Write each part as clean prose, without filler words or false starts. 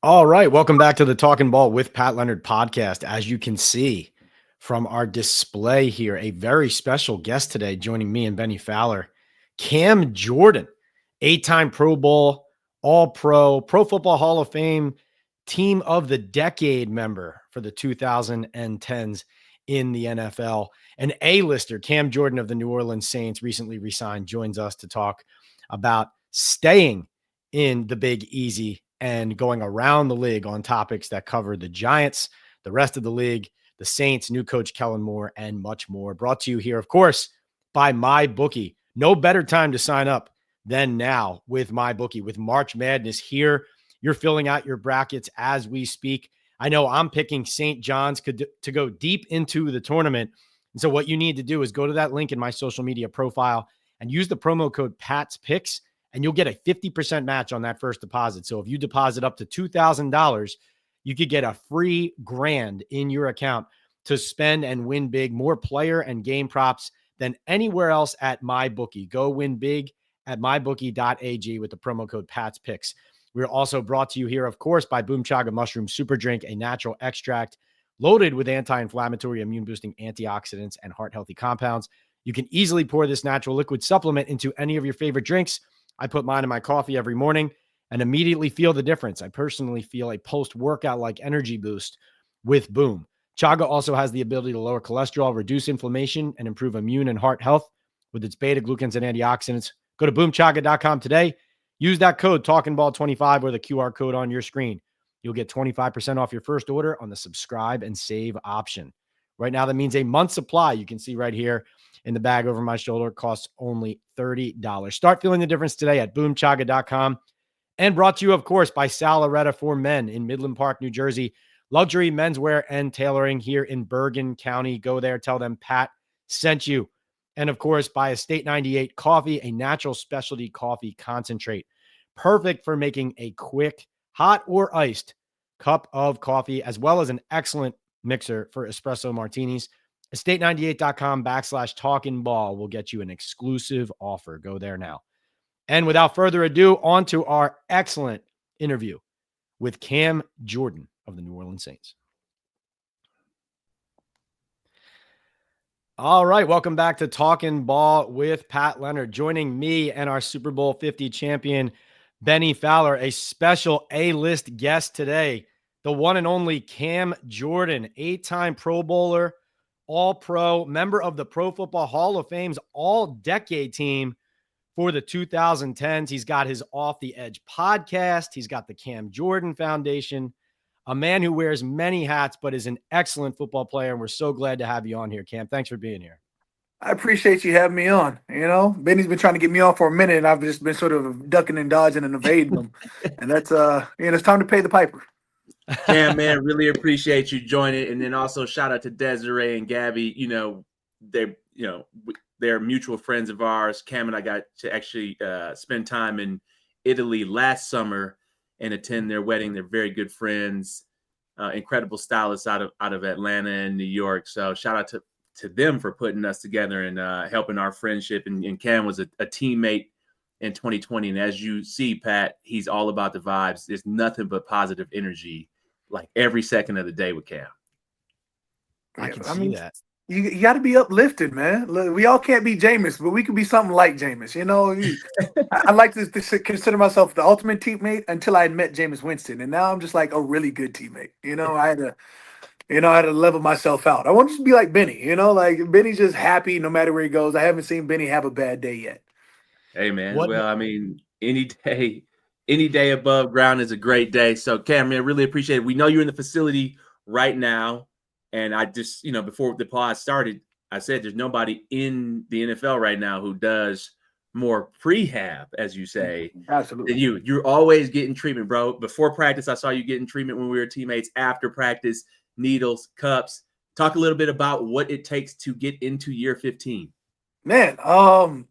All right. Welcome back to the Talking Ball with Pat Leonard podcast. As you can see from our display here, a very special guest today joining me and Benny Fowler, Cam Jordan, 8-time Pro Bowl, All-Pro, Pro Football Hall of Fame, Team of the Decade member for the 2010s in the NFL. An A-lister, Cam Jordan of the New Orleans Saints, recently re-signed, joins us to talk about staying in the Big Easy and going around the league on topics that cover the Giants, the rest of the league, the Saints, new coach Kellen Moore, and much more. Brought to you here, of course, by MyBookie. No better time to sign up than now with MyBookie. With March Madness here, you're filling out your brackets as we speak. I know I'm picking St. John's to go deep into the tournament. And so what you need to do is go to that link in my social media profile and use the promo code PATSPICKS, and you'll get a 50% match on that first deposit. So if you deposit up to $2,000, you could get a free $1,000 in your account to spend and win big. More player and game props than anywhere else at MyBookie. Go win big at mybookie.ag with the promo code PATSPICKS. We're also brought to you here, of course, by Boom Chaga Mushroom Super Drink, a natural extract loaded with anti-inflammatory, immune-boosting antioxidants and heart-healthy compounds. You can easily pour this natural liquid supplement into any of your favorite drinks. I put mine in my coffee every morning and immediately feel the difference. I personally feel a post-workout like energy boost with Boom. Chaga also has the ability to lower cholesterol, reduce inflammation, and improve immune and heart health with its beta-glucans and antioxidants. Go to boomchaga.com today. Use that code TalkingBall25 or the QR code on your screen. You'll get 25% off your first order on the subscribe and save option. Right now, that means a month's supply. You can see right here in the bag over my shoulder, costs only $30. Start feeling the difference today at boomchaga.com. And brought to you, of course, by Salaretta for Men in Midland Park, New Jersey. Luxury menswear and tailoring here in Bergen County. Go there, tell them Pat sent you. And, of course, by Estate 98 Coffee, a natural specialty coffee concentrate. Perfect for making a quick, hot or iced cup of coffee, as well as an excellent mixer for espresso martinis. Estate98.com/talkingball will get you an exclusive offer. Go there now. And without further ado, on to our excellent interview with Cam Jordan of the New Orleans Saints. All right, welcome back to Talking Ball with Pat Leonard. Joining me and our Super Bowl 50 champion, Benny Fowler, a special A-list guest today, the one and only Cam Jordan, 8-time Pro Bowler, All-Pro, member of the Pro Football Hall of Fame's All-Decade team for the 2010s. He's got his Off the Edge podcast. He's got the Cam Jordan Foundation, a man who wears many hats but is an excellent football player, and we're so glad to have you on here, Cam. Thanks for being here. I appreciate you having me on. Benny's been trying to get me on for a minute, and I've just been sort of ducking and dodging and evading him. And that's, it's time to pay the piper. Cam, man, really appreciate you joining. And then also shout out to Desiree and Gabby. They're mutual friends of ours. Cam and I got to actually spend time in Italy last summer and attend their wedding. They're very good friends, incredible stylists out of Atlanta and New York. So shout out to them for putting us together and helping our friendship. And Cam was a teammate in 2020. And as you see, Pat, he's all about the vibes. There's nothing but positive energy, like every second of the day with Cam. I can see that. You got to be uplifted, man. Look, we all can't be Jameis, but we can be something like Jameis. I like to consider myself the ultimate teammate until I met Jameis Winston. And now I'm just like a really good teammate. I had to level myself out. I want to just be like Benny, like Benny's just happy no matter where he goes. I haven't seen Benny have a bad day yet. Hey, man. Well, I mean, any day above ground is a great day. So, Cam, man, really appreciate it. We know you're in the facility right now. And I just, before the pod started, I said there's nobody in the NFL right now who does more prehab, as you say. Absolutely. Than you're always getting treatment, bro. Before practice, I saw you getting treatment when we were teammates. After practice, needles, cups. Talk a little bit about what it takes to get into year 15. Man, I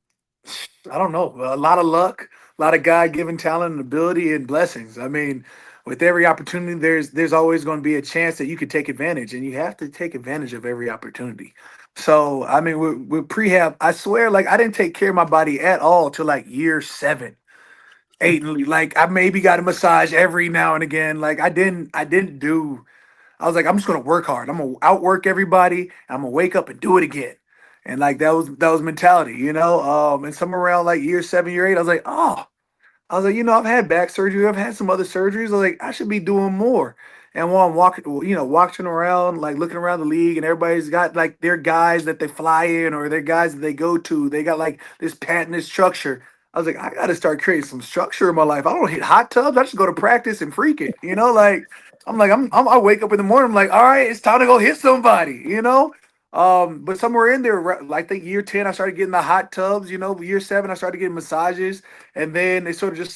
don't know. A lot of luck, a lot of God-given talent and ability and blessings. I mean, with every opportunity, there's always going to be a chance that you could take advantage, and you have to take advantage of every opportunity. So, I mean, with prehab, I swear, like, I didn't take care of my body at all till like year 7. Like I maybe got a massage every now and again. Like I didn't do. I was like, I'm just gonna work hard. I'm gonna outwork everybody. I'm gonna wake up and do it again. And like that was mentality, And somewhere around like year 7, year 8, I was like, I've had back surgery. I've had some other surgeries. I was like, I should be doing more. And while I'm watching around, like looking around the league, and everybody's got like their guys that they fly in or their guys that they go to. They got like this patent, this structure. I was like, I got to start creating some structure in my life. I don't hit hot tubs. I just go to practice and freak it. Like I wake up in the morning. I'm like, all right, it's time to go hit somebody. But somewhere in there, like the year 10, I started getting the hot tubs. Year 7, I started getting massages. And then it sort of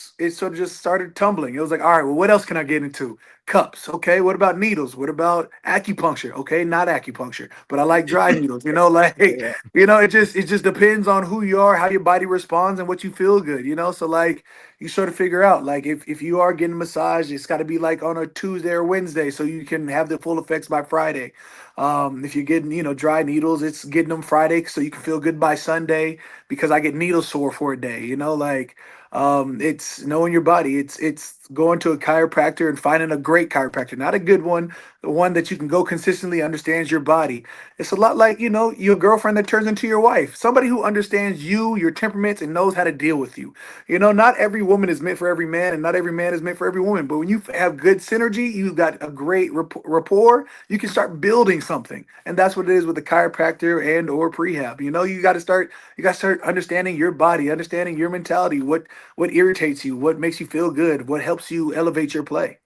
just started tumbling. It was like, all right, well, what else can I get into? Cups. Okay. What about needles? What about acupuncture? Okay, not acupuncture, but I like dry needles. Like Yeah. it just depends on who you are, how your body responds, and what you feel good. So like you sort of figure out like if you are getting a massage, it's got to be like on a Tuesday or Wednesday so you can have the full effects by Friday. If you're getting dry needles, it's getting them Friday so you can feel good by Sunday because I get needle sore for a day. Like it's knowing your body. It's going to a chiropractor and finding a great chiropractor, not a good one, the one that you can go consistently, understands your body. It's a lot like your girlfriend that turns into your wife, somebody who understands you, your temperaments, and knows how to deal with you. Not every woman is meant for every man, and not every man is meant for every woman. But when you have good synergy, you've got a great rapport. You can start building something, and that's what it is with the chiropractor and or prehab. You got to start understanding your body, understanding your mentality, what irritates you, what makes you feel good, what helps you elevate your play.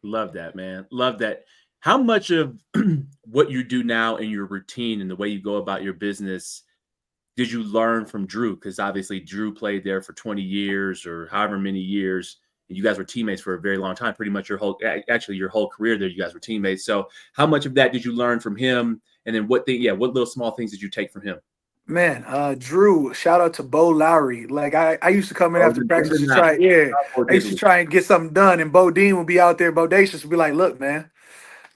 Love that, man. Love that. How much of what you do now in your routine and the way you go about your business did you learn from Drew? Because obviously Drew played there for 20 years or however many years. And you guys were teammates for a very long time, pretty much your whole career there. You guys were teammates. So how much of that did you learn from him? And then what little small things did you take from him? Man, Drew, shout out to Bo Lowry. Like I used to come in Oh, after practice to try, yeah. I used to try and get something done, and Bo Dean would be out there, Bodacious would be like, look, man,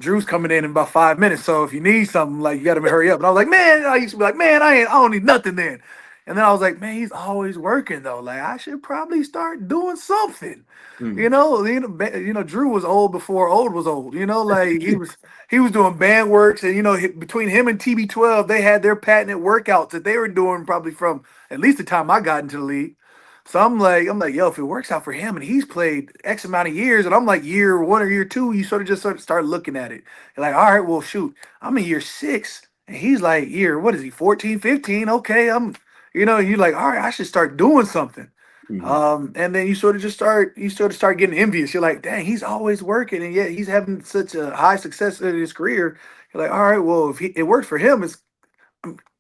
Drew's coming in about 5 minutes. So if you need something, like you gotta hurry up. And I was like, man, I used to be like, man, I don't need nothing then. And then I was like, man, he's always working though. Like I should probably start doing something. Mm. Drew was old before old was old. Like he was doing band works, and between him and TB12, they had their patented workouts that they were doing probably from at least the time I got into the league. So I'm like, yo, if it works out for him and he's played X amount of years, and I'm like year 1 or year 2, you sort of start looking at it. You're like, all right, well, shoot, I'm in year 6, and he's like what is he, 14, 15? Okay, you're like, all right, I should start doing something. Mhm. And then you sort of start getting envious. You're like, dang, he's always working, and yet he's having such a high success in his career. You're like, all right, well, if it works for him,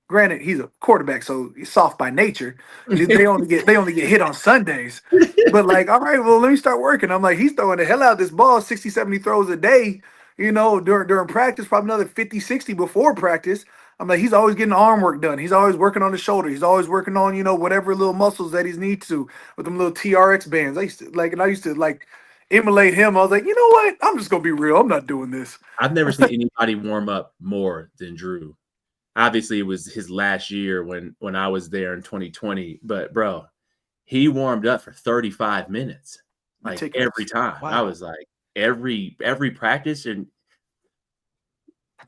granted, he's a quarterback, so he's soft by nature. They only get hit on Sundays. But like, all right, well, let me start working. I'm like, he's throwing the hell out of this ball, 60, 70 throws a day, during practice, probably another 50, 60 before practice. I'm like, he's always getting arm work done. He's always working on the shoulder. He's always working on, whatever little muscles that he needs to with them little TRX bands. I used to emulate him. I was like, you know what? I'm just gonna be real. I'm not doing this. I've never seen anybody warm up more than Drew. Obviously, it was his last year when I was there in 2020. But bro, he warmed up for 35 minutes, like every time. Wow. I was like every practice and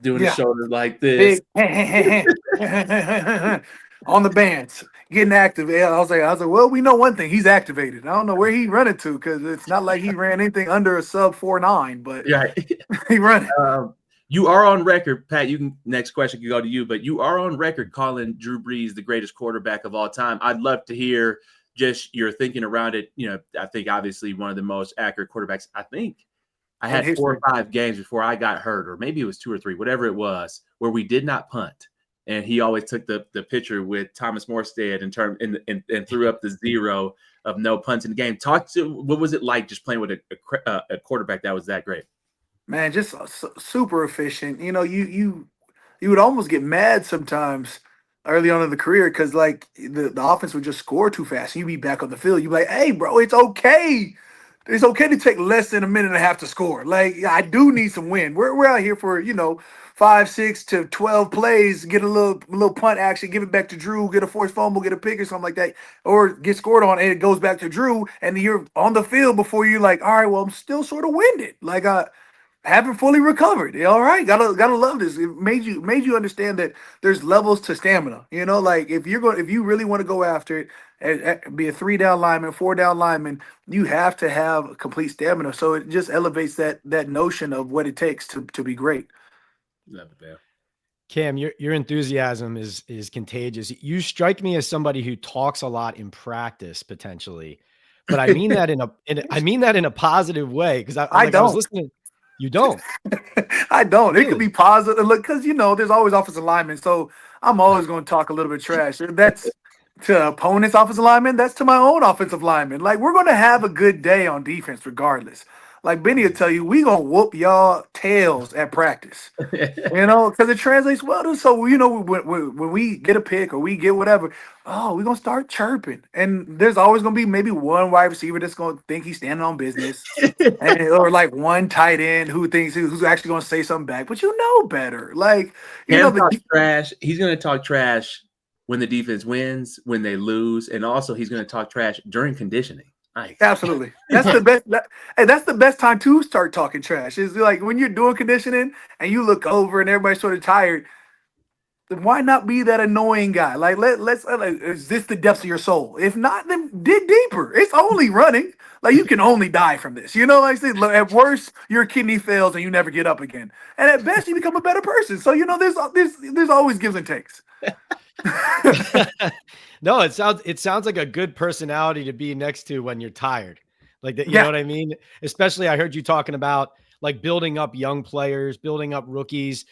doing the Yeah. shoulder like this. Big on the bands, getting active. Yeah, I was like, well, we know one thing. He's activated. I don't know where he running to because it's not like he ran anything under a sub 4.9, but Yeah. he running. You are on record, Pat. Next question can go to you, but you are on record calling Drew Brees the greatest quarterback of all time. I'd love to hear just your thinking around it. I think obviously one of the most accurate quarterbacks. I think I had 4 or 5 games before I got hurt, or maybe it was 2 or 3, whatever it was, where we did not punt. And he always took the picture with Thomas Morstead and threw up the 0 of no punts in the game. What was it like just playing with a quarterback that was that great? Man, just super efficient. You would almost get mad sometimes early on in the career because like the offense would just score too fast. You'd be back on the field. You'd be like, hey, bro, it's okay. It's okay to take less than a minute and a half to score. Like I do need some win. We're out here for 5, 6 to 12 plays, get a little punt action, give it back to Drew, get a forced fumble, get a pick or something like that, or get scored on, and it goes back to Drew, and you're on the field before you're like, all right, well, I'm still sort of winded. Like, haven't fully recovered. All right, gotta love this. It made you understand that there's levels to stamina. Like if you really want to go after it, be a 3-down lineman, 4-down lineman, you have to have complete stamina. So it just elevates that notion of what it takes to be great. Love it, man. Cam, your enthusiasm is contagious. You strike me as somebody who talks a lot in practice, potentially, but I mean that in a positive way, because I was listening. You don't. I don't. Really? It could be positive. Look, because there's always offensive linemen, so I'm always going to talk a little bit trash. That's to opponent's offensive lineman. That's to my own offensive lineman. Like, we're going to have a good day on defense, regardless. Like Benny will tell you, we gonna whoop y'all tails at practice. Because it translates well to. So when we get a pick or we get whatever, we're gonna start chirping, and there's always gonna be maybe one wide receiver that's gonna think he's standing on business, or like one tight end who thinks who's actually gonna say something back, but better. Like trash. He's gonna talk trash when the defense wins, when they lose, and also he's gonna talk trash during conditioning. Nice. Absolutely. That's the best. That's the best time to start talking trash. Is like when you're doing conditioning and you look over and everybody's sort of tired. Then why not be that annoying guy? Like let's is this the depths of your soul? If not, then dig deeper. It's only running. Like you can only die from this. Like I said, at worst your kidney fails and you never get up again. And at best you become a better person. So there's always gives and takes. No, it sounds like a good personality to be next to when you're tired. Like that, you know what I mean? Especially I heard you talking about like building up young players, building up rookies,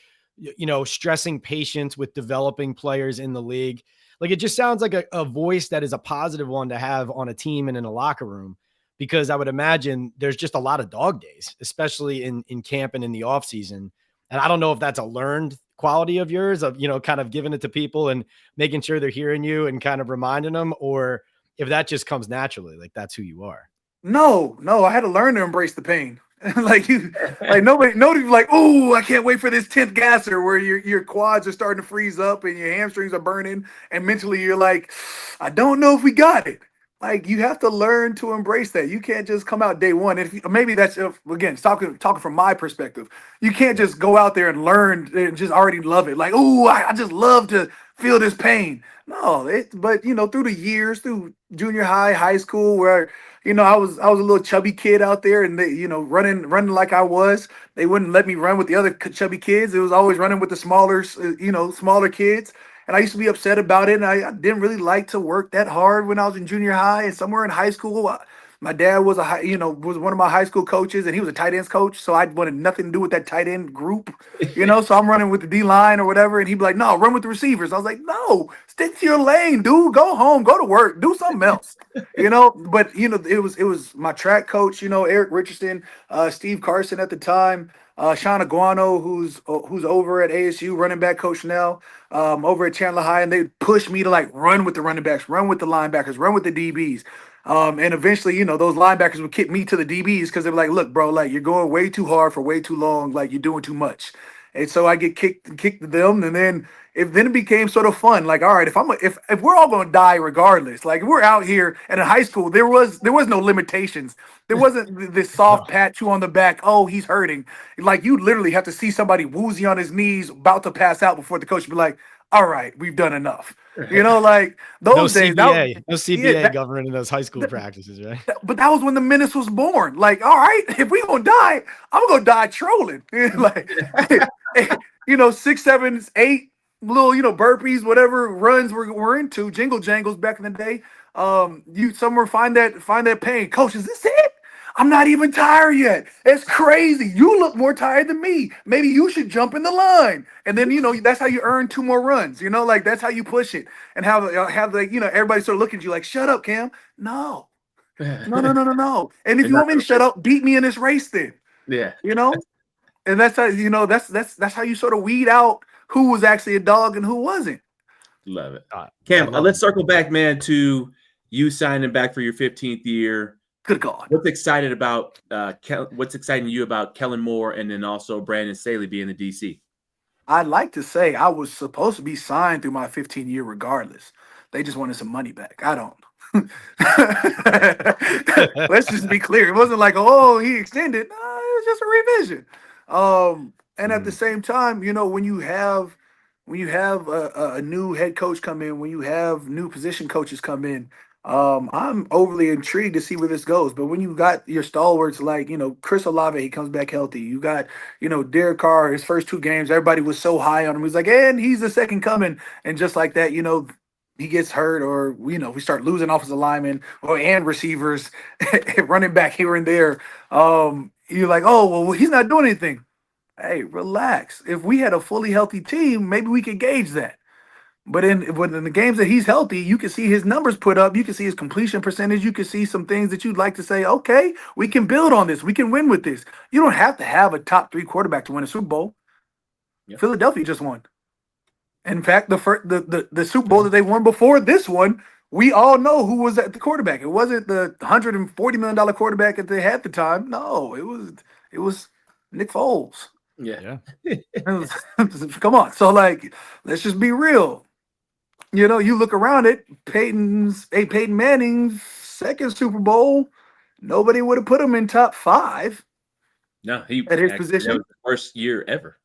stressing patience with developing players in the league. Like it just sounds like a voice that is a positive one to have on a team and in a locker room, because I would imagine there's just a lot of dog days, especially in camp and in the off season. And I don't know if that's a learned quality of yours of, kind of giving it to people and making sure they're hearing you and kind of reminding them, or if that just comes naturally, like that's who you are. No, I had to learn to embrace the pain. Nobody's like, oh, I can't wait for this 10th gasser where your quads are starting to freeze up and your hamstrings are burning. And mentally you're like, I don't know if we got it. Like you have to learn to embrace that. You can't just come out day one. Maybe that's again talking from my perspective. You can't just go out there and learn and just already love it. Like, oh, I just love to feel this pain. No, but through the years, through junior high school, where I was a little chubby kid out there, and they running like I was. They wouldn't let me run with the other chubby kids. It was always running with the smaller kids. And I used to be upset about it. And I didn't really like to work that hard when I was in junior high. And somewhere in high school, my dad was was one of my high school coaches, and he was a tight ends coach. So I wanted nothing to do with that tight end group, So I'm running with the D line or whatever, and he'd be like, "No, run with the receivers." I was like, "No, stick to your lane, dude. Go home, go to work, do something else." But it was my track coach, Eric Richardson, Steve Carson at the time. Sean Aguano, who's over at ASU, running back coach now, over at Chandler High, and they pushed me to like run with the running backs, run with the linebackers, run with the DBs. And eventually, those linebackers would kick me to the DBs because they were like, "Look, bro, like you're going way too hard for way too long, like you're doing too much." And so I get kicked to them, and then it became sort of fun. Like, all right, if we're all going to die regardless, like we're out here, and in high school there was no limitations. There wasn't this soft pat you on the back. Oh, he's hurting. Like you literally have to see somebody woozy on his knees, about to pass out before the coach be like, "All right, we've done enough." Like those days. No CBA governing those high school practices, right? But that was when the menace was born. Like, all right, if we gonna die, I'm gonna die trolling. Like, 6, 7, 8 little, burpees, whatever runs we're into, jingle jangles back in the day. You somewhere find that pain. Coach, is this it? I'm not even tired yet. It's crazy. You look more tired than me. Maybe you should jump in the line. And then, that's how you earn 2 more runs. Like that's how you push it. And have everybody sort of looking at you like, shut up, Cam. No. And if you want me to shut up, beat me in this race then. Yeah. And that's how, that's how you sort of weed out who was actually a dog and who wasn't. Love it. Cam, let's circle back, man, to you signing back for your 15th year. Good God. What's exciting you about Kellen Moore and then also Brandon Staley being the DC? I'd like to say I was supposed to be signed through my 15-year regardless. They just wanted some money back. I don't. Let's just be clear. It wasn't like, oh, he extended. No, it was just a revision. And at the same time, when you have a new head coach come in, when you have new position coaches come in, I'm overly intrigued to see where this goes. But when you got your stalwarts like, Chris Olave, he comes back healthy. You got, Derek Carr, his first two games, everybody was so high on him. He's like, and he's the second coming. And just like that, he gets hurt, or we start losing offensive linemen and receivers, running back here and there. You're like, oh well, he's not doing anything. Hey, relax. If we had a fully healthy team, maybe we could gauge that. But in the games that he's healthy, you can see his numbers put up. You can see his completion percentage. You can see some things that you'd like to say, okay, we can build on this. We can win with this. You don't have to have a top three quarterback to win a Super Bowl. Yep. Philadelphia just won. In fact, the Super Bowl that they won before this one, we all know who was at the quarterback. It wasn't the $140 million quarterback that they had at the time. No, it was Nick Foles. Yeah. Come on. So let's just be real. You look around it, Peyton Manning's second Super Bowl, nobody would have put him in top 5 No, he at his actually, position. that was the worst year ever.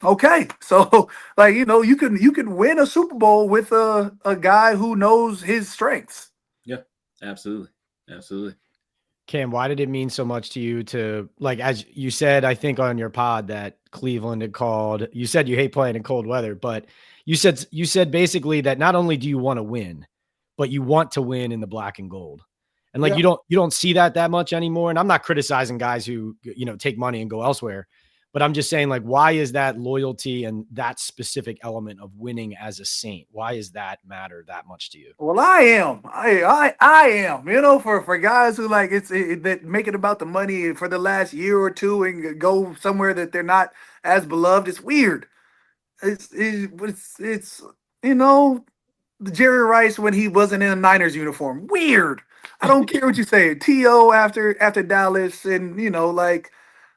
Okay, so you can win a Super Bowl with a guy who knows his strengths. Yeah, absolutely. Cam, why did it mean so much to you to, like, as you said, I think on your pod that Cleveland had called, you said you hate playing in cold weather, but you said basically that not only do you want to win, but you want to win in the black and gold. And like, Yeah. you don't see that much anymore. And I'm not criticizing guys who, take money and go elsewhere, but I'm just saying, like, why is that loyalty and that specific element of winning as a Saint? Why does that matter that much to you? Well, I am. I am. For guys who that make it about the money for the last year or two and go somewhere that they're not as beloved. It's weird. It's the Jerry Rice when he wasn't in a Niners uniform. Weird. I don't care what you say. To after Dallas and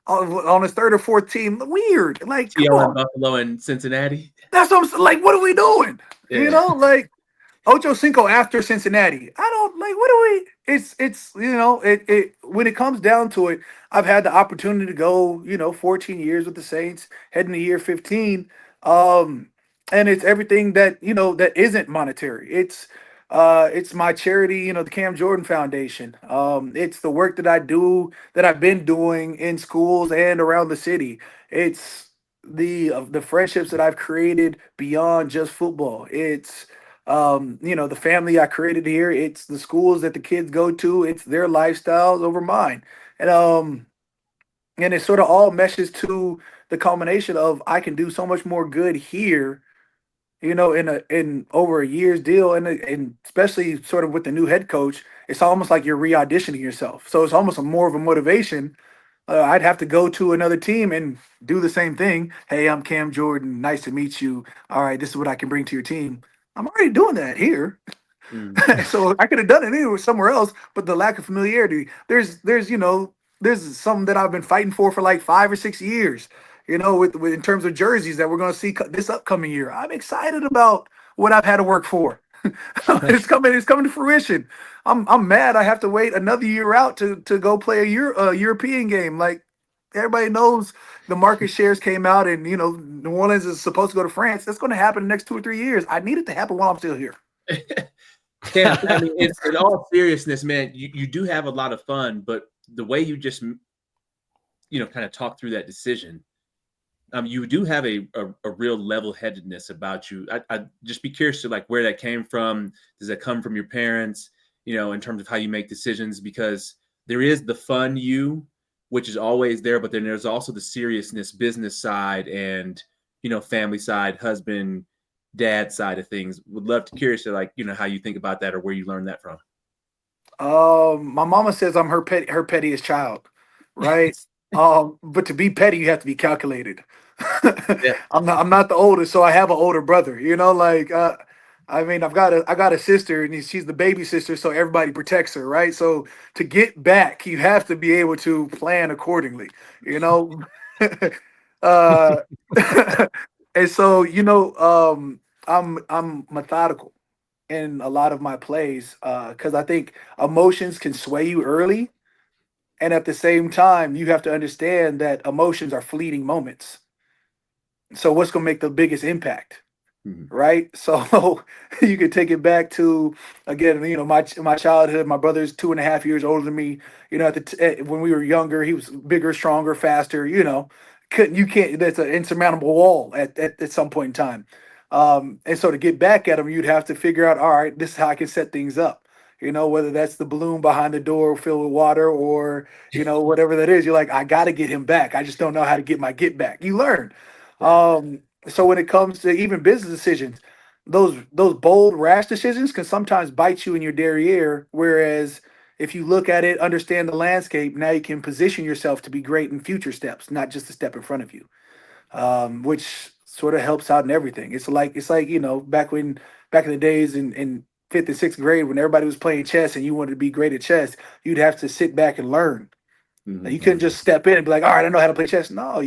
on his third or fourth team. Weird. Like, come T.O. in on. Buffalo and Cincinnati. That's what I'm saying. Like, what are we doing? Yeah. Ocho Cinco after Cincinnati. I don't like. What do we? It's it when it comes down to it, I've had the opportunity to go 14 years with the Saints, heading to year 15, and it's everything that isn't monetary. It's my charity, the Cam Jordan Foundation. It's the work that I do that I've been doing in schools and around the city. It's the friendships that I've created beyond just football. It's the family I created here. It's the schools that the kids go to. It's their lifestyles over mine. And it sort of all meshes to the culmination of I can do so much more good here, in over a year's deal, and especially sort of with the new head coach, it's almost like you're re-auditioning yourself. So it's almost more of a motivation. I'd have to go to another team and do the same thing. Hey, I'm Cam Jordan. Nice to meet you. All right, this is what I can bring to your team. I'm already doing that here. So I could have done it anywhere somewhere else, but the lack of familiarity. There's something that I've been fighting for like 5 or 6 years. With in terms of jerseys that we're going to see this upcoming year. I'm excited about what I've had to work for. It's coming to fruition. I'm mad. I have to wait another year out to go play a European game. Like, everybody knows the market shares came out, and New Orleans is supposed to go to France. That's going to happen in the next 2 or 3 years. I need it to happen while I'm still here. Cam, I mean, it's in all seriousness, man. You do have a lot of fun, but the way you just kind of talk through that decision, you do have a real level-headedness about you. I'd just be curious to where that came from. Does that come from your parents? In terms of how you make decisions, because there is the fun which is always there, but then there's also the seriousness, business side, and family side, husband, dad side of things. Would love to curious to how you think about that or where you learned that from. My mama says I'm her pettiest child, right? But to be petty, you have to be calculated. Yeah. I'm not the oldest, so I have an older brother. I mean, I got a sister, and she's the baby sister, so everybody protects her, right? So to get back, you have to be able to plan accordingly. Uh, and so I'm methodical in a lot of my plays because I think emotions can sway you early, and at the same time, you have to understand that emotions are fleeting moments. So what's going to make the biggest impact? Mhm. Right? So you could take it back to again, my childhood. My brother's 2.5 years older than me. When we were younger, he was bigger, stronger, faster. Couldn't you can't. That's an insurmountable wall at some point in time. And so to get back at him, you'd have to figure out, all right, this is how I can set things up. Whether that's the balloon behind the door filled with water or whatever that is. You're like, I got to get him back. I just don't know how to get my get back. You learn. Yeah. So when it comes to even business decisions, those bold, rash decisions can sometimes bite you in your derriere. Whereas if you look at it, understand the landscape, now you can position yourself to be great in future steps, not just a step in front of you, which sort of helps out in everything. It's like back in the days in fifth and sixth grade when everybody was playing chess and you wanted to be great at chess, you'd have to sit back and learn. Like, Mhm. you couldn't just step in and be like, all right, I know how to play chess. No, all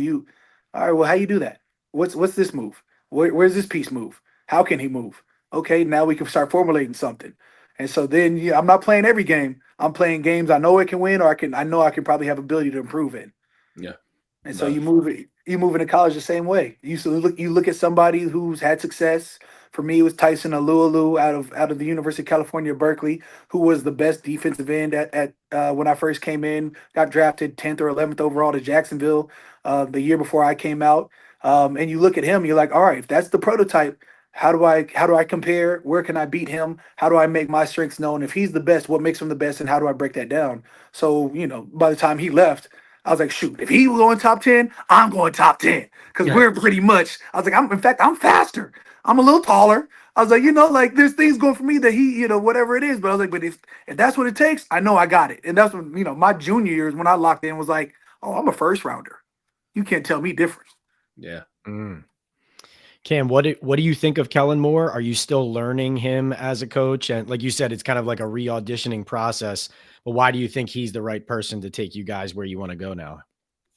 right, well, how you do that? What's this move? Where's this piece move? How can he move? Okay, now we can start formulating something. And so then I'm not playing every game. I'm playing games I know I can win, or I know I can probably have ability to improve in. Yeah. And so No. you move into college the same way. You look at somebody who's had success. For me, it was Tyson Alualu out of the University of California, Berkeley, who was the best defensive end at when I first came in. Got drafted 10th or 11th overall to Jacksonville the year before I came out. And you look at him, you're like, all right, if that's the prototype, how do I compare? Where can I beat him? How do I make my strengths known? If he's the best, what makes him the best, and how do I break that down? So by the time he left, I was like, shoot, if he was going top 10, I'm going top 10. Because Yeah. we're pretty much, I was like, I'm faster. I'm a little taller. I was like, like there's things going for me that whatever it is. But I was like, but if that's what it takes, I know I got it. And that's when, my junior years when I locked in was like, oh, I'm a first rounder. You can't tell me different. Yeah. Mm. Cam, what do you think of Kellen Moore? Are you still learning him as a coach? And like you said, it's kind of like a re-auditioning process. But why do you think he's the right person to take you guys where you want to go now?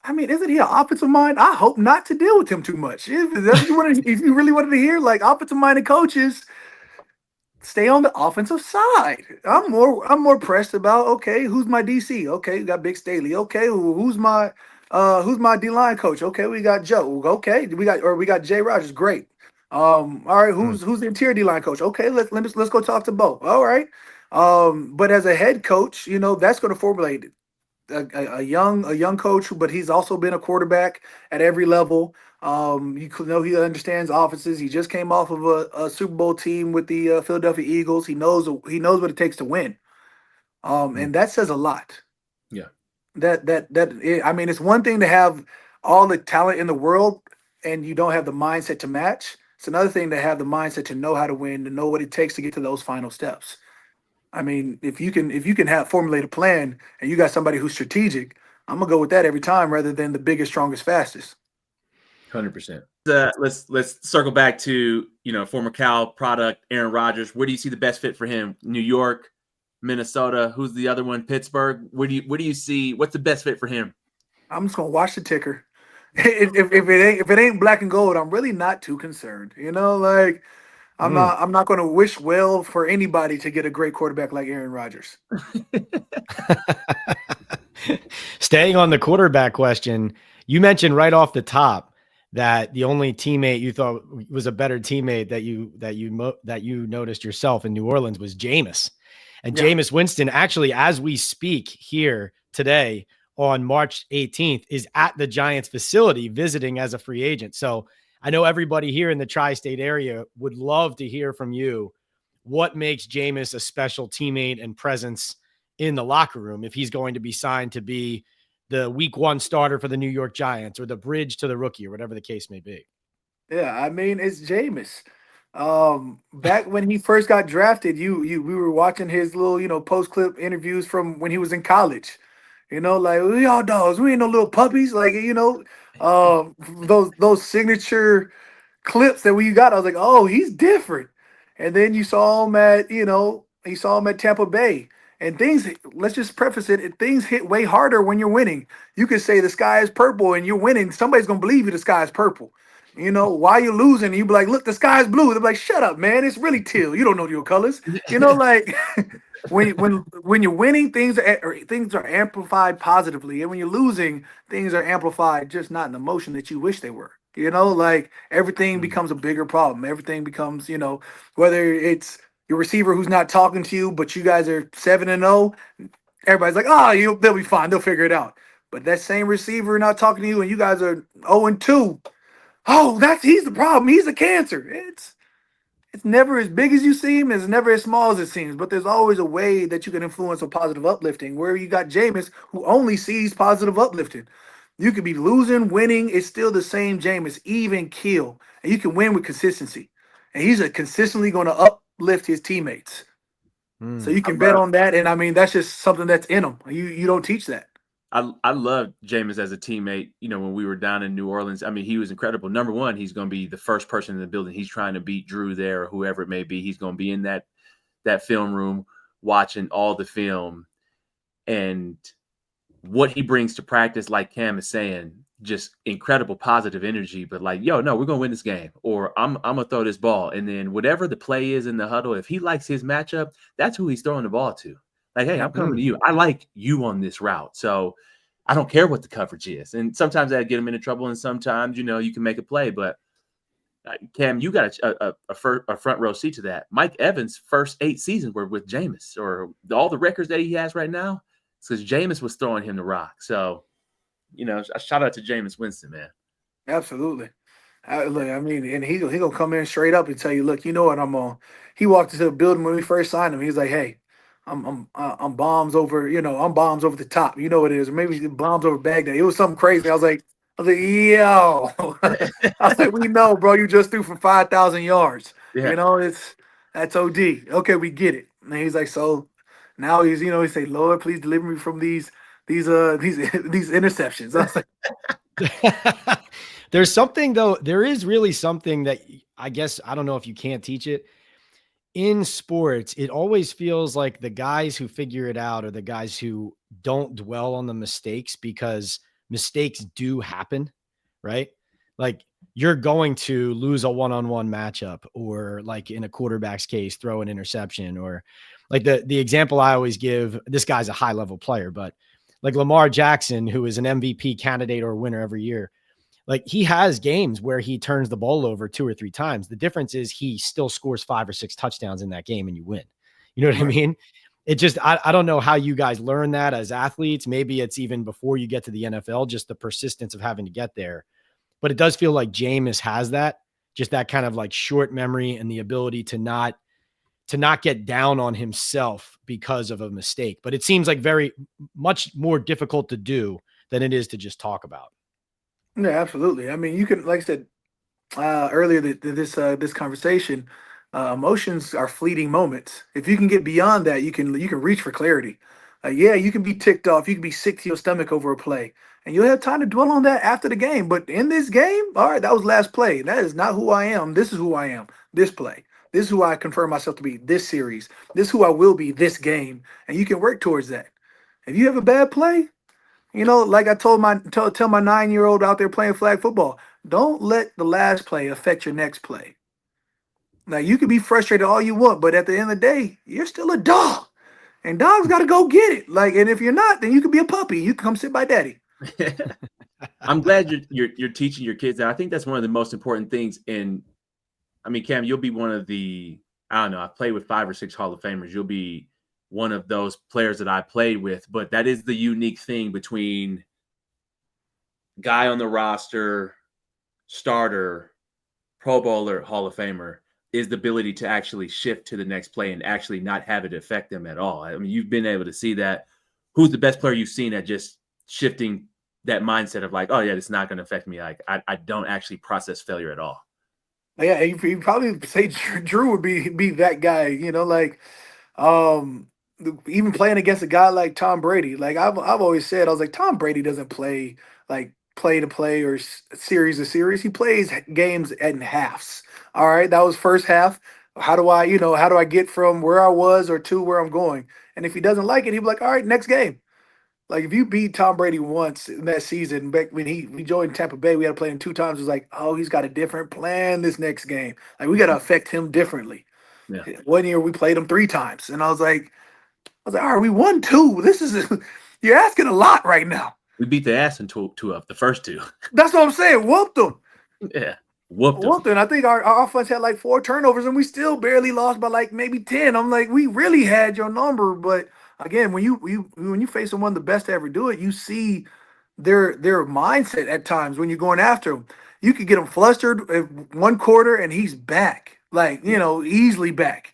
I mean, isn't he an offensive mind? I hope not to deal with him too much. If that's what you wanted, if you really wanted to hear, like offensive minded coaches, stay on the offensive side. I'm more pressed about okay, who's my DC? Okay, we got Big Staley. Okay, who's my D line coach? Okay, we got Joe. Okay, we got Jay Rogers. Great. All right, Mm. who's the interior D line coach? Okay, let's go talk to Bo. All right. But as a head coach, that's going to formulate a young coach, but he's also been a quarterback at every level. You know he understands offenses. He just came off of a Super Bowl team with the Philadelphia Eagles. He knows what it takes to win. Mm. And that says a lot. Yeah. I mean, it's one thing to have all the talent in the world and you don't have the mindset to match. It's another thing to have the mindset to know how to win, to know what it takes to get to those final steps. I mean, if you can have formulate a plan and you got somebody who's strategic, I'm gonna go with that every time rather than the biggest, strongest, fastest. 100%. Let's circle back to former Cal product Aaron Rodgers. Where do you see the best fit for him? New York, Minnesota. Who's the other one? Pittsburgh. Where do you see what's the best fit for him? I'm just gonna watch the ticker. If it ain't black and gold, I'm really not too concerned. Like I'm Mm. not gonna wish well for anybody to get a great quarterback like Aaron Rodgers. Staying on the quarterback question, you mentioned right off the top that the only teammate you thought was a better teammate that you noticed yourself in New Orleans was Jameis. And Yeah. Jameis Winston, actually, as we speak here today on March 18th, is at the Giants facility visiting as a free agent. So I know everybody here in the tri-state area would love to hear from you what makes Jameis a special teammate and presence in the locker room if he's going to be signed to be the week one starter for the New York Giants or the bridge to the rookie or whatever the case may be. Yeah, I mean it's Jameis. Back when he first got drafted, we were watching his little post clip interviews from when he was in college. Like we all dogs, we ain't no little puppies. Like those signature clips that we got. I was like, oh, he's different. And then you saw him at Tampa Bay, And things, let's just preface it, things hit way harder when you're winning. You could say the sky is purple and you're winning. Somebody's going to believe you the sky is purple. You know, while you're losing, you be like, look, the sky is blue. They're like, shut up, man. It's really teal. You don't know your colors. You know, like when you're winning, things are amplified positively. And when you're losing, things are amplified just not in the motion that you wish they were. You know, like everything becomes a bigger problem. Everything becomes, you know, whether it's your receiver who's not talking to you, but you guys are 7-0, everybody's like, oh, they'll be fine. They'll figure it out. But that same receiver not talking to you and you guys are 0-2. Oh, he's the problem. He's the cancer. It's never as big as you seem. It's never as small as it seems. But there's always a way that you can influence a positive uplifting. Where you got Jameis, who only sees positive uplifting. You could be losing, winning. It's still the same Jameis, even kill, and you can win with consistency. And he's consistently going to uplift his teammates. So you can bet on that. And I mean, that's just something that's in him. You don't teach that. I love Jameis as a teammate. You know, when we were down in New Orleans, I mean, he was incredible. Number one, he's going to be the first person in the building. He's trying to beat Drew there or whoever it may be. He's going to be in that film room watching all the film. And what he brings to practice, like Cam is saying, just incredible positive energy. But like, yo, no, we're going to win this game. Or I'm going to throw this ball. And then whatever the play is in the huddle, if he likes his matchup, that's who he's throwing the ball to. Like, hey, I'm coming to you. I like you on this route. So I don't care what the coverage is. And sometimes that get him into trouble. And sometimes, you know, you can make a play. But Cam, you got a front row seat to that. Mike Evans' first 8 seasons were with Jameis, or all the records that he has right now. It's because Jameis was throwing him the rock. So, you know, a shout out to Jameis Winston, man. Absolutely. I mean, and he gonna come in straight up and tell you, look, you know what I'm on. He walked into the building when we first signed him. He's like, hey, I'm bombs over, you know, I'm bombs over the top. You know what it is, or maybe bombs over Baghdad. It was something crazy. I was like, yo, I was like, we know, bro. You just threw for 5,000 yards. Yeah. You know, that's OD. Okay, we get it. And he's like, so now he's, you know, he say, Lord, please deliver me from these interceptions. I was like, there's something though. There is really something that I guess, I don't know if you can't teach it. In sports, it always feels like the guys who figure it out are the guys who don't dwell on the mistakes, because mistakes do happen, right? Like you're going to lose a one-on-one matchup, or like in a quarterback's case, throw an interception, or like the example I always give, this guy's a high level player, but like Lamar Jackson, who is an MVP candidate or winner every year, like he has games where he turns the ball over 2 or 3 times. The difference is he still scores 5 or 6 touchdowns in that game and you win. You know what I mean? It just, I don't know how you guys learn that as athletes. Maybe it's even before you get to the NFL, just the persistence of having to get there. But it does feel like Jameis has that, just that kind of like short memory and the ability to not get down on himself because of a mistake. But it seems like very much more difficult to do than it is to just talk about. Yeah, absolutely. I mean, you can, like I said earlier, this conversation, emotions are fleeting moments. If you can get beyond that, you can reach for clarity. Yeah, you can be ticked off, you can be sick to your stomach over a play, and you'll have time to dwell on that after the game. But in this game, all right, that was last play. That is not who I am. This is who I am. This play. This is who I confirm myself to be. This series. This is who I will be. This game, and you can work towards that. If you have a bad play, you know, like I told tell my 9-year-old out there playing flag football, don't let the last play affect your next play. Now you can be frustrated all you want, but at the end of the day, you're still a dog, and dogs got to go get it. Like, and if you're not, then you can be a puppy. You can come sit by daddy. I'm glad you're teaching your kids that. I think that's one of the most important things. And I mean, Cam, you'll be one of the, I don't know, I've played with 5 or 6 Hall of Famers. You'll be one of those players that I played with, but that is the unique thing between guy on the roster, starter, Pro Bowler, Hall of Famer, is the ability to actually shift to the next play and actually not have it affect them at all. I mean, you've been able to see that. Who's the best player you've seen at just shifting that mindset of like, oh yeah, it's not going to affect me. Like I don't actually process failure at all. Yeah, you probably say Drew would be that guy. You know, like even playing against a guy like Tom Brady. Like I've always said, I was like, Tom Brady doesn't play like play to play or series to series. He plays games in halves. All right, that was first half. How do I get from where I was or to where I'm going? And if he doesn't like it, he'll be like, all right, next game. Like if you beat Tom Brady once in that season, back when we joined Tampa Bay, we had to play him 2 times. It was like, oh, he's got a different plan this next game. Like we got to affect him differently. Yeah. One year we played him 3 times, and I was like, all right, we won 2. This is you're asking a lot right now. We beat the ass in two of the first 2. That's what I'm saying. Whooped them. Yeah. Whooped them. Whooped them. I think our offense had like 4 turnovers, and we still barely lost by like maybe 10. I'm like, we really had your number, but again, when you face one of the best to ever do it, you see their mindset at times when you're going after him. You could get him flustered in 1 quarter, and he's back, like easily back,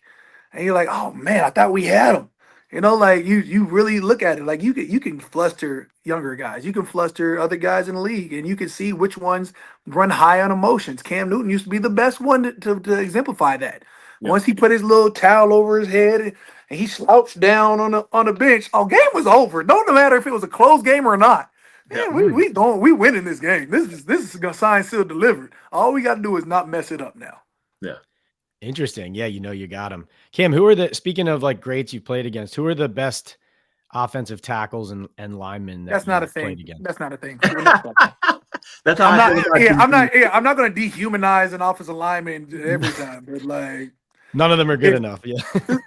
and you're like, oh man, I thought we had him. Like you really look at it like you can fluster younger guys, you can fluster other guys in the league, and you can see which ones run high on emotions. Cam Newton used to be the best one to exemplify that. Yeah. Once he put his little towel over his head and he slouched down on the bench, game was over. No matter if it was a close game or not. Yeah. Man, we winning this game. This is gonna sign, seal, delivered. All we got to do is not mess it up now. Yeah. Interesting. Yeah, you got him. Cam, speaking of like greats you played against, who are the best offensive tackles and linemen that That's not a you've played thing. against? That's not a thing. That's how I'm not gonna dehumanize an offensive lineman every time, but like none of them are good enough. Yeah.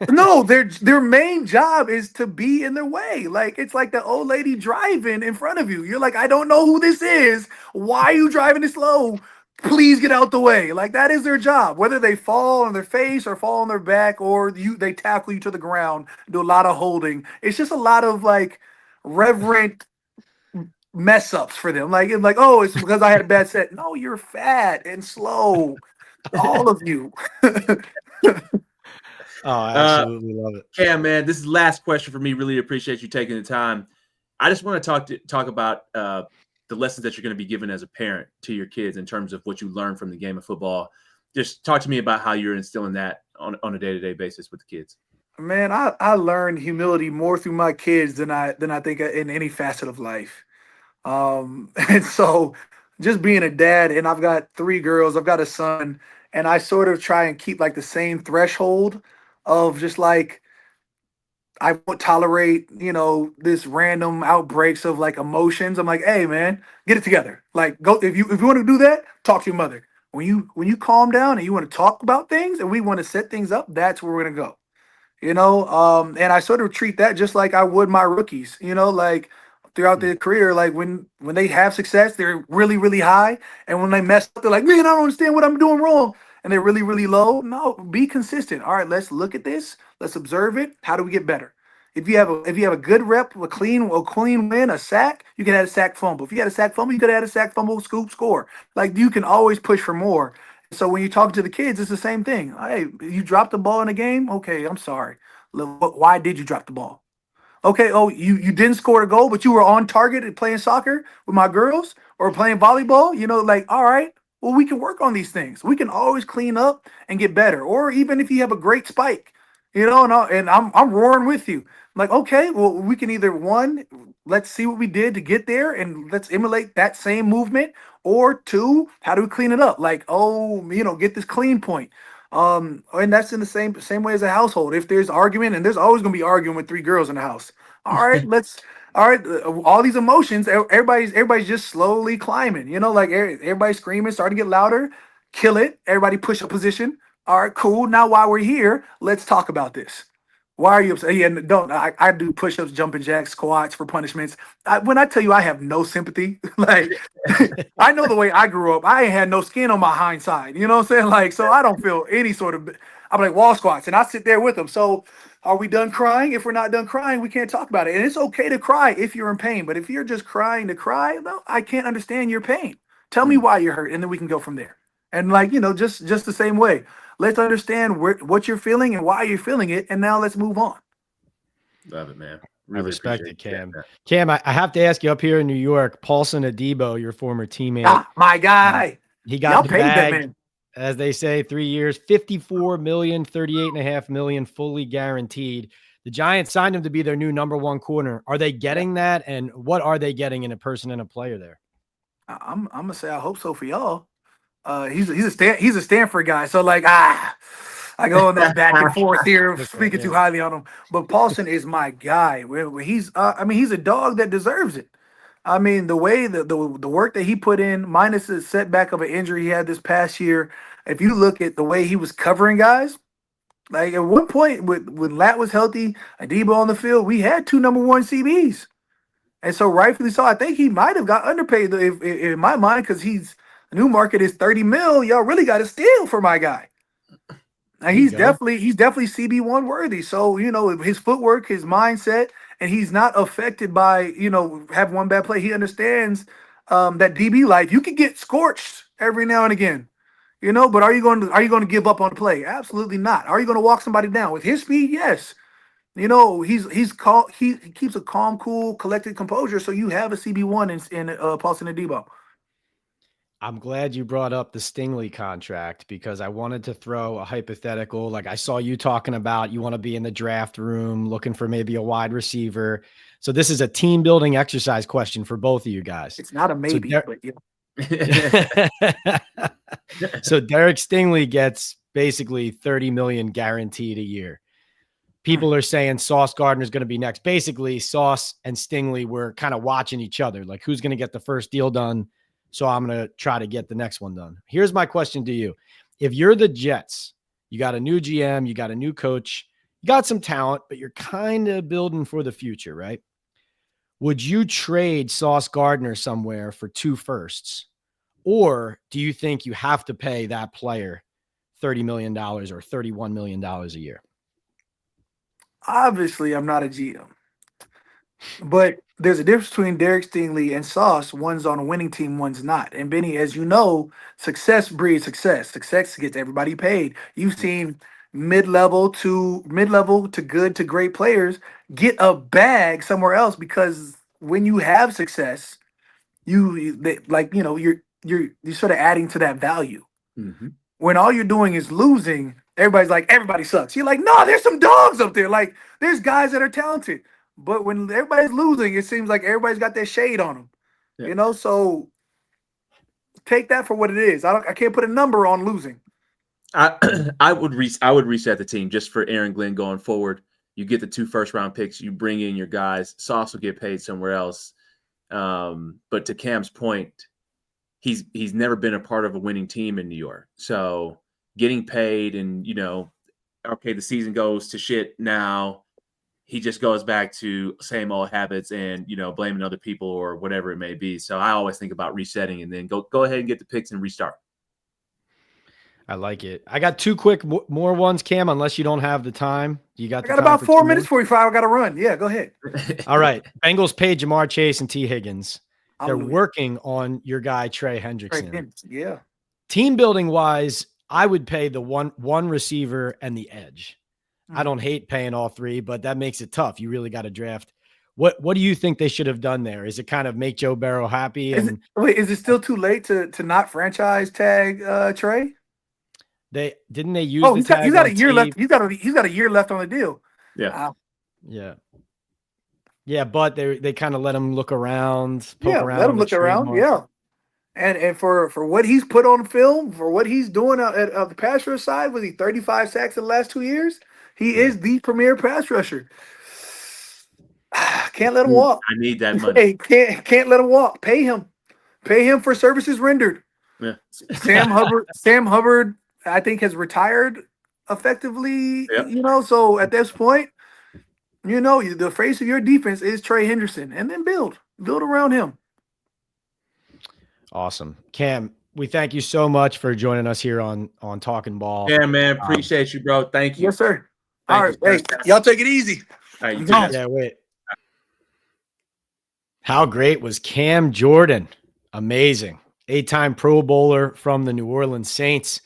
No, their main job is to be in their way. Like it's like the old lady driving in front of you. You're like, I don't know who this is. Why are you driving this slow? Please get out the way. Like that is their job. Whether they fall on their face or fall on their back or they tackle you to the ground, do a lot of holding. It's just a lot of like reverent mess ups for them. Like oh, it's because I had a bad set. No, you're fat and slow. All of you. Oh, I absolutely love it. Cam, man, this is the last question for me. Really appreciate you taking the time. I just want to talk about the lessons that you're going to be giving as a parent to your kids in terms of what you learned from the game of football. Just talk to me about how you're instilling that on a day-to-day basis with the kids. Man, I learned humility more through my kids than I think in any facet of life. And so just being a dad, and I've got 3 girls, I've got a son, and I sort of try and keep like the same threshold of just like I won't tolerate, this random outbreaks of like emotions. I'm like, hey man, get it together. Like go if you want to do that, talk to your mother. When you calm down and you want to talk about things and we want to set things up, that's where we're gonna go. And I sort of treat that just like I would my rookies, like throughout their career, like when they have success, they're really, really high. And when they mess up, they're like, man, I don't understand what I'm doing wrong. And they're really, really low. No, be consistent. All right, let's look at this. Let's observe it. How do we get better? If you have a good rep, a clean win, a sack, you can add a sack fumble. If you had a sack fumble, you could add a sack fumble, scoop, score. Like you can always push for more. So when you talk to the kids, it's the same thing. Hey, you dropped the ball in a game? Okay, I'm sorry. Why did you drop the ball? Okay, oh, you didn't score a goal, but you were on target at playing soccer with my girls or playing volleyball, like, all right, well, we can work on these things. We can always clean up and get better. Or even if you have a great spike, and I'm roaring with you. I'm like, okay, well, we can either let's see what we did to get there and let's emulate that same movement, or 2, how do we clean it up? Like, oh, get this clean point. And that's in the same way as a household. If there's argument, and there's always gonna be arguing with 3 girls in the house. All right, all these emotions, everybody's just slowly climbing. Like everybody's screaming, starting to get louder. Kill it. Everybody push up position. All right, cool. Now while we're here, let's talk about this. Why are you upset? Yeah, I do push-ups, jumping jacks, squats for punishments. When I tell you I have no sympathy, like I know the way I grew up. I ain't had no skin on my hind side. You know what I'm saying? Like, so I don't feel any sort of. I'm like wall squats, and I sit there with them. So, are we done crying? If we're not done crying, we can't talk about it. And it's okay to cry if you're in pain. But if you're just crying to cry, no, I can't understand your pain. Tell me why you're hurt, and then we can go from there. And like just the same way. Let's understand what you're feeling and why you're feeling it, and now let's move on. Love it, man. Really I respect it, Cam. Cam, I have to ask you, up here in New York, Paulson Adebo, your former teammate. My guy. He got the bag, as they say, 3 years, $54 million, $38.5 million, fully guaranteed. The Giants signed him to be their new #1 corner. Are they getting that? And what are they getting in a person and a player there? I'm gonna say I hope so for y'all. He's a Stanford guy, so like I go on this back and forth here, Okay, speaking yeah. too highly on him. But Paulson is my guy. He's, I mean, he's a dog that deserves it. I mean, the way the work that he put in, minus the setback of an injury he had this past year. If you look at the way he was covering guys, like at one point when Lat was healthy, Adebo on the field, we had two number one CBs. And so rightfully so, I think he might have got underpaid if in my mind, because he's the new market is 30 mil. Y'all really got to steal for my guy. And There you go. he's definitely CB1 worthy. So, his footwork, his mindset, and he's not affected by, have one bad play. He understands that DB life. You can get scorched every now and again. But are you going to give up on the play? Absolutely not. Are you going to walk somebody down with his speed? Yes. He's calm. He keeps a calm, cool, collected composure. So you have a CB1 in Paulson Adebo. I'm glad you brought up the Stingley contract because I wanted to throw a hypothetical. Like I saw you talking about, you want to be in the draft room looking for maybe a wide receiver. So this is a team building exercise question for both of you guys. It's not a maybe, but So Derek Stingley gets basically 30 million guaranteed a year. People are saying Sauce Gardner is going to be next. Basically, Sauce and Stingley were kind of watching each other, like who's going to get the first deal done. So I'm going to try to get the next one done. Here's my question to you. If you're the Jets, you got a new GM, you got a new coach, you got some talent, but you're kind of building for the future, right? Would you trade Sauce Gardner somewhere for 2 firsts? Or do you think you have to pay that player $30 million or $31 million a year? obviously I'm not a GM. But there's a difference between Derek Stingley and Sauce. One's on a winning team, one's not. And Benny, as you know, success breeds success. Success gets everybody paid. You've seen mid-level to good to great players get a bag somewhere else because when you have success, you're sort of adding to that value. Mm-hmm. When all you're doing is losing, everybody's like, everybody sucks. You're like, no, there's some dogs up there. Like, there's guys that are talented. But when everybody's losing, it seems like everybody's got their shade on them. Yeah. So take that for what it is. I can't put a number on losing. I would reset the team just for Aaron Glenn going forward. You get the 2 first-round picks. You bring in your guys. Sauce will get paid somewhere else. But to Cam's point, he's never been a part of a winning team in New York. So getting paid and, okay, the season goes to shit now. He just goes back to same old habits and, blaming other people or whatever it may be. So I always think about resetting and then go ahead and get the picks and restart. I like it. I got 2 quick more ones, Cam, unless you don't have the time. You got I got about 4 minutes for you. I got to run. Yeah, go ahead. All right. Bengals paid Jamar Chase and T. Higgins. They're Hallelujah. working on your guy, Trey Hendrickson. Yeah. Team building wise, I would pay the one receiver and the edge. I don't hate paying all 3, but that makes it tough. You really got to draft. What do you think they should have done there? Is it kind of make Joe Burrow happy? Is it still too late to not franchise tag Trey? They use the tag. He's got a year left. He's got a year left on the deal. Yeah. Yeah, but they kind of let him look around, around. Let him look around. Market. Yeah. And for what he's put on film, for what he's doing at the pass rush side, was he 35 sacks in the last 2 years? He is the premier pass rusher. Can't let him walk. I need that money. Hey, can't let him walk. Pay him for services rendered. Yeah. Sam Hubbard, I think, has retired effectively. Yep. So at this point, the face of your defense is Trey Hendrickson, and then build around him. Awesome. Cam, we thank you so much for joining us here on Talking Ball. Yeah, man. Appreciate you, bro. Thank you. Yes, sir. All right. Hey, y'all take it easy. All right, Yeah, wait. How great was Cam Jordan? Amazing. 8-time Pro Bowler from the New Orleans Saints.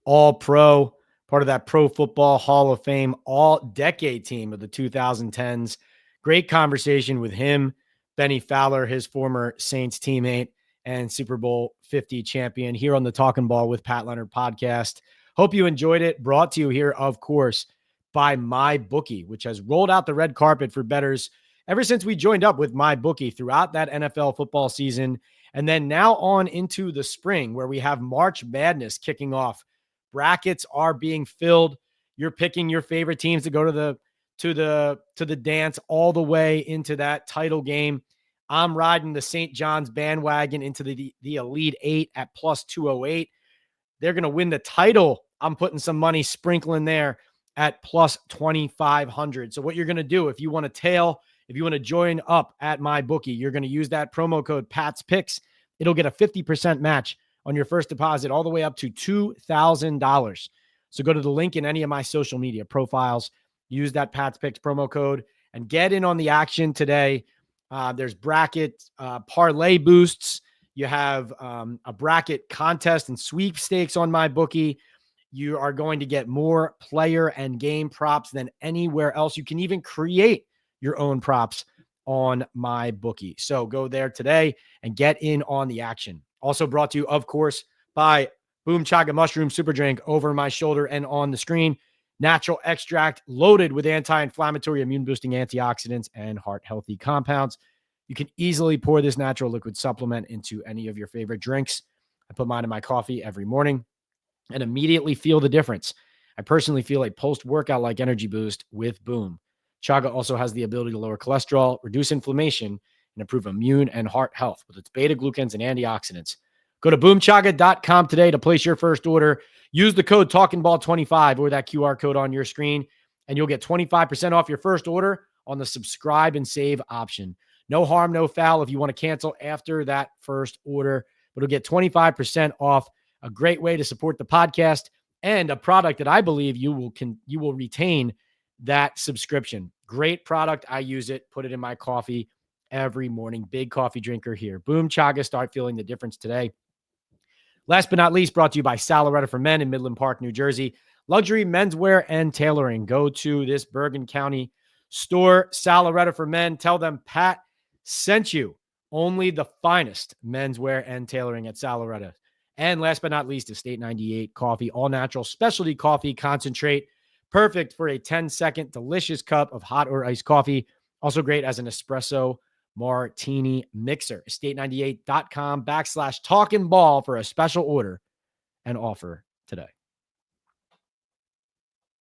All-Pro, part of that Pro Football Hall of Fame all-decade team of the 2010s. Great conversation with him, Benny Fowler, his former Saints teammate and Super Bowl 50 champion, here on the Talking Ball with Pat Leonard podcast. Hope you enjoyed it. Brought to you here, of course, by MyBookie, which has rolled out the red carpet for bettors ever since we joined up with MyBookie throughout that NFL football season. And then now on into the spring, where we have March Madness kicking off. Brackets are being filled. You're picking your favorite teams to go to the dance all the way into that title game. I'm riding the St. John's bandwagon into the Elite Eight at plus 208. They're going to win the title. I'm putting some money sprinkling there at plus 2,500. So what you're going to do, if you want to tail, if you want to join up at my bookie, you're going to use that promo code Pat's Picks. It'll get a 50% match on your first deposit all the way up to $2,000. So go to the link in any of my social media profiles, use that Pat's Picks promo code, and get in on the action today. There's bracket parlay boosts. You have a bracket contest and sweepstakes on my bookie. You are going to get more player and game props than anywhere else. You can even create your own props on my bookie. So go there today and get in on the action. Also brought to you, of course, by Boom Chaga Mushroom Super Drink over my shoulder and on the screen. Natural extract loaded with anti-inflammatory, immune-boosting antioxidants and heart-healthy compounds. You can easily pour this natural liquid supplement into any of your favorite drinks. I put mine in my coffee every morning and immediately feel the difference. I personally feel a post-workout like energy boost with Boom. Chaga also has the ability to lower cholesterol, reduce inflammation, and improve immune and heart health with its beta-glucans and antioxidants. Go to boomchaga.com today to place your first order. Use the code TalkingBall25 or that QR code on your screen, and you'll get 25% off your first order on the subscribe and save option. No harm, no foul if you want to cancel after that first order, but it'll get 25% off. A great way to support the podcast and a product that I believe you will retain that subscription. Great product. I use it, put it in my coffee every morning. Big coffee drinker here. Boom Chaga, start feeling the difference today. Last but not least, brought to you by Saloretta for Men in Midland Park, New Jersey. Luxury menswear and tailoring. Go to this Bergen County store, Saloretta for Men. Tell them Pat sent you. Only the finest menswear and tailoring at Saloretta. And last but not least, Estate 98 coffee, all natural specialty coffee concentrate. Perfect for a 10-second delicious cup of hot or iced coffee. Also great as an espresso martini mixer. Estate98.com/talkingball for a special order and offer today.